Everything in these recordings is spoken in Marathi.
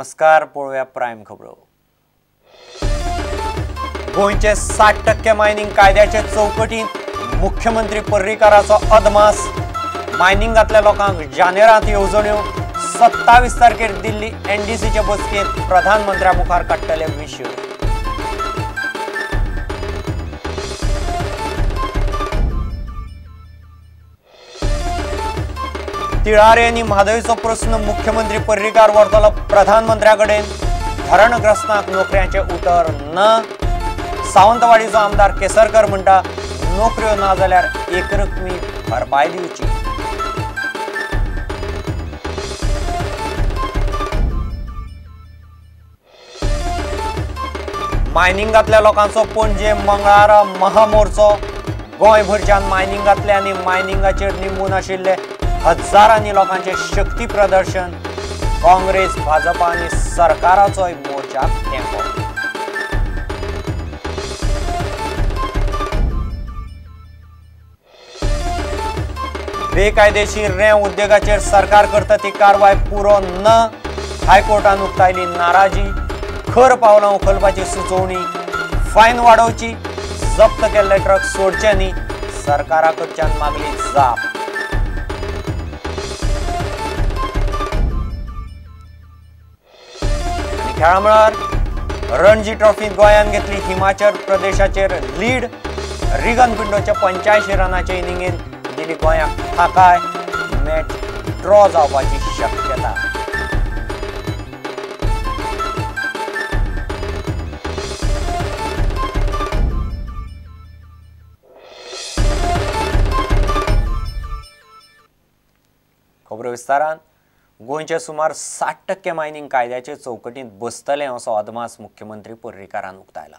नमस्कार, पळोवया प्रायम खबरो। गोंयचे 60% मायनिंग कायद्याचे चौकटीत मुख्यमंत्री पर्रीकाराचो अदमास। मायनिंगातल्या लोकांक जानेरांत येवजण्यो 27 तारखेर दिल्ली एनडीसीचे बसकेत प्रधानमंत्र्या मुखार काडटले विशय। तिळारे आनी म्हादयचो प्रश्न मुख्यमंत्री पर्रीकार व्हरतलो प्रधानमंत्र्याकडेन। धरणग्रस्तांक नोकऱ्यांचे उतर ना। सावंतवाडीचो आमदार केसरकर म्हणटा नोकऱ्यो ना जाल्यार एकरकमी भरपाय दिवची। मायनिंगातल्या लोकांचो पणजे मंगळारा महामोर्चो। गोंयभरच्यान मायनिंगातले आनी मायनिंगाचेर निंबून आशिल्ले हजारांनी लोकांचे शक्ती प्रदर्शन। काँग्रेस, भाजपा आनी सरकाराचोय मोर्चाक तेंको। बेकायदेशीर रेंव उद्योगाचेर सरकार करता ती कारवाय पुरो ना। हायकोर्टान उक्तायली नाराजी। खर पावलां उखलपाची सुचोवणी। फायन वाडोवची। जप्त केल्ले ट्रक सोडचे न्ही, सरकारा कडच्यान मागली जाप। खेळा मळार रणजी ट्रॉफीत गोंयान घेतली हिमाचल प्रदेशाचेर लीड। रिगन पिंडोच्या 85 रनाचे इनिंगेन दिली गोंयाक थाकाय। मॅच ड्रॉ जावपाची शक्यता। खबरो विस्तारान। गोंयचे सुमार 60% मायनिंग कायद्याचे चौकटीत बसतले असो अदमास मुख्यमंत्री पर्रीकारान उक्तायला।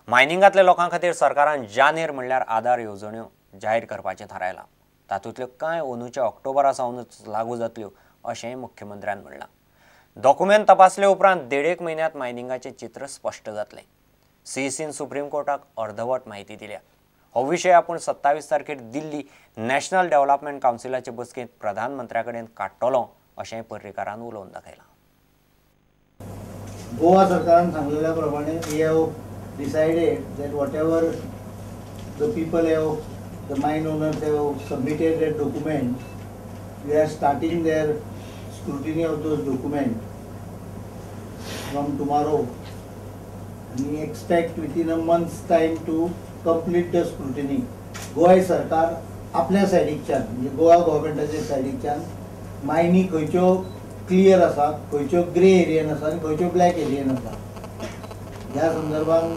मायनिंगातल्या लोकां खातीर सरकारान जानेर म्हणल्यार आधार येवजण्यो जाहीर करपाचें थारायलां। तातूंतल्यो कांय अंदूच्या ऑक्टोबरा सावनच लागू जातल्यो अशेंय मुख्यमंत्र्यान म्हणलां। डॉक्युमेंट तपासले उपरांत 1.5 म्हयन्यांत मायनिंगाचें चित्र स्पश्ट जातलें। सीईसीन सुप्रीम कोर्टाक अर्धवट म्हायती दिल्या। हो विशय आपूण 27 तारखेर दिल्ली नॅशनल डेव्हलपमेंट कावन्सिलाचे बसकेंत प्रधानमंत्र्याकडेन काडटलो अशेंय पर्रीकारान उलोवन दाखयलां। गोवा सरकारान सांगलेल्या प्रमाणे we have decided that whatever the people have the mine owners have submitted their document we are starting their scrutiny of those document from tomorrow and we expect within a month's time to complete the scrutiny. Goa सरकार आपल्या सायडीच्यान म्हणजे गोवा गव्हर्मेंटाच्या सायडीच्यान मायनी खंयच्यो क्लियर आसा, खंयच्यो ग्रे एरियन आसा आनी खंयच्यो ब्लॅक एरियन आसा ह्या संदर्भान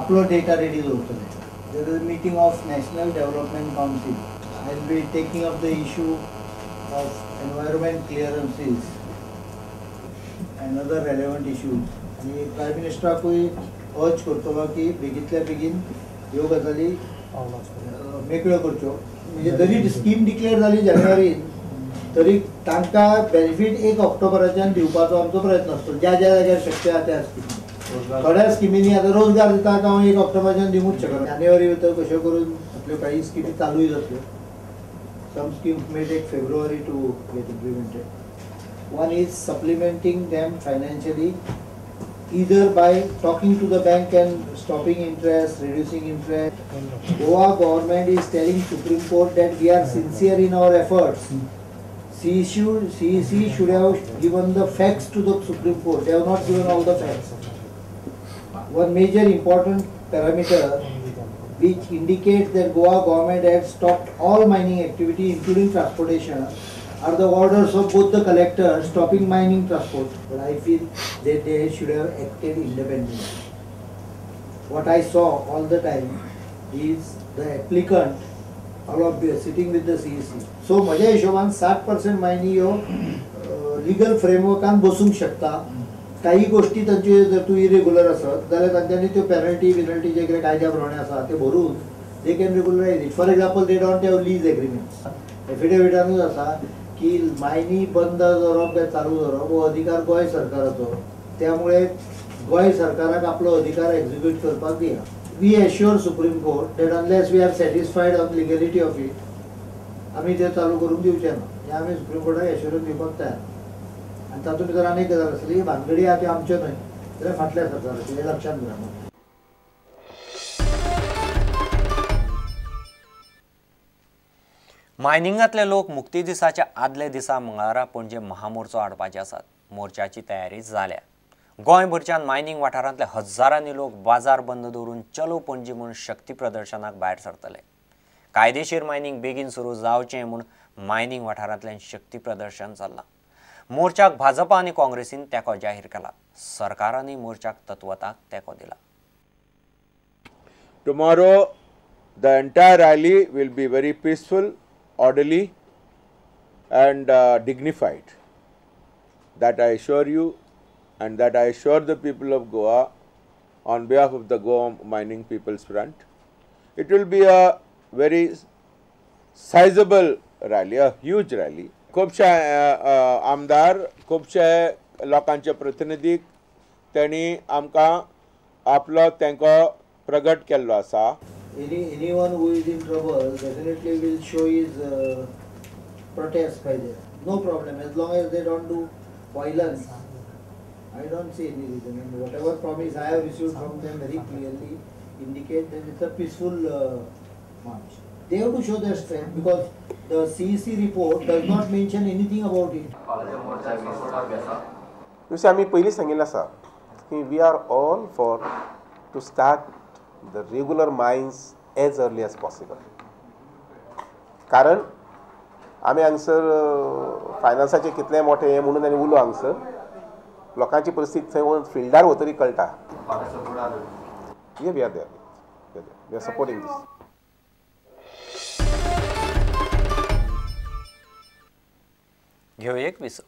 आपलो डेटा रेडी दवरतले। There is meeting of national development council I will be taking up the issue of environment clearances and other relevant issues. आणि प्रायम मिनिस्टराकूय अर्ज करतलो की बेगींतल्या बेगीन ह्यो गजाली मेकळ्यो करच्यो। म्हणजे जरी स्कीम डिक्लेअर जाली जानेवारीन तरी तांकां बेनिफीट 1 ऑक्टोबराच्यान दिवपाचो आमचो प्रयत्न आसतलो ज्या ज्या जाग्यार शक्य आसा त्या स्किमी। थोड्या स्किमींनी आतां रोजगार दिता हांव 1 ऑक्टोबराच्यान दिवूंक शकना। जानेवारी भितर कश्यो करून आपल्यो काही स्किमी चालूय जातल्यो। Some schemes may take February to get implemented. One is supplementing them financially either by talking to the bank and stopping interest, reducing interest. Goa government is telling Supreme Court that we are sincere in our efforts. CEC should have given the facts to the Supreme Court. They have not given all the facts. One major important parameter which indicates that Goa government had stopped all mining activity including transportation are the orders of both the collectors stopping mining transport. But I feel that they should have acted independently. What I saw all the time is the applicant all of sitting with the CEC. So माझ्या हिशोबान 60% मायनी ह्यो लीगल फ्रेमवर्कान बसूंक शकता। काही गोष्टी तांचे जर तू इरेग्युलर असत जाल्यार तांच्यांनी त्यो पेनल्टी जे कितें कायद्या प्रमाणे आसा ते भरून they can regularise it. For example they don't have lease agreements. एफिडेविटानूच आसा की मायनी बंद करप काय चालू करप हो अधिकार गोंय सरकाराचो। त्यामुळे गोंय सरकाराक आपलो अधिकार एक्झिक्यूट करपाक दिया। We assure Supreme Court that unless we are satisfied on legality of it आम्ही ते चालू करून दिवचे ना। हे आम्ही सुप्रीम कोर्टाक एश्योरन्स दिवपाक तयार। आनी तातूंत भितर आनी एक गजाल आसली ही भानगडी आहा त्यो आमच्यो न्हय जाल्यार फाटल्या सरकाराच्यो हें लक्षांत दवरात. मायनिंगांतले लोक मुक्ती दिसाच्या आदले दिसा मंगळारा पणजे महामोर्चो हाडपाचे आसात. मोर्चाची तयारी जाल्या. गोंयभरच्यान मायनिंग वाठारांतले हजारांनी लोक बाजार बंद दवरून चलो पणजी म्हूण शक्ती प्रदर्शनाक भायर सरतले. कायदेशीर मायनिंग बेगीन सुरू जावचें म्हूण मायनिंग वाठारांतल्यान शक्ती प्रदर्शन चल्लां. मोर्चाक भाजपा आनी काँग्रेसीन तेंको जाहीर केला. सरकारानूय मोर्चाक तत्वताक तेंको दिला. Tomorrow, the entire rally will be very peaceful, orderly and dignified. That I assure you, and that I assure the people of Goa on behalf of the Goa Mining People's Front. It will be a very sizable rally, a huge rally. खुबशे आमदार, खुबशे लोकांचे प्रतिनिधीक त्यांनी आमकां आपलो तेंको प्रगट केल्लो आसा. Anyone who is in trouble definitely will show his protest by there. No problem, as long as they don't do violence. I don't see any reason. And whatever promise I have received from them very clearly indicate that it's a peaceful march. They have to show their strength because the CEC report does not mention anything about it. You see, आम्ही पयलीं सांगिल्लें आसा की we are all for to start the regular mines as early as possible. कारण आमी हांगसर फायनान्साचे कितले मोठे हे म्हणून आनी उलो हांगसर लोकांची परिस्थिती थंय वचून फिल्डार वतरी कळटा. We are there. We are supporting this. घेऊ एक विसव.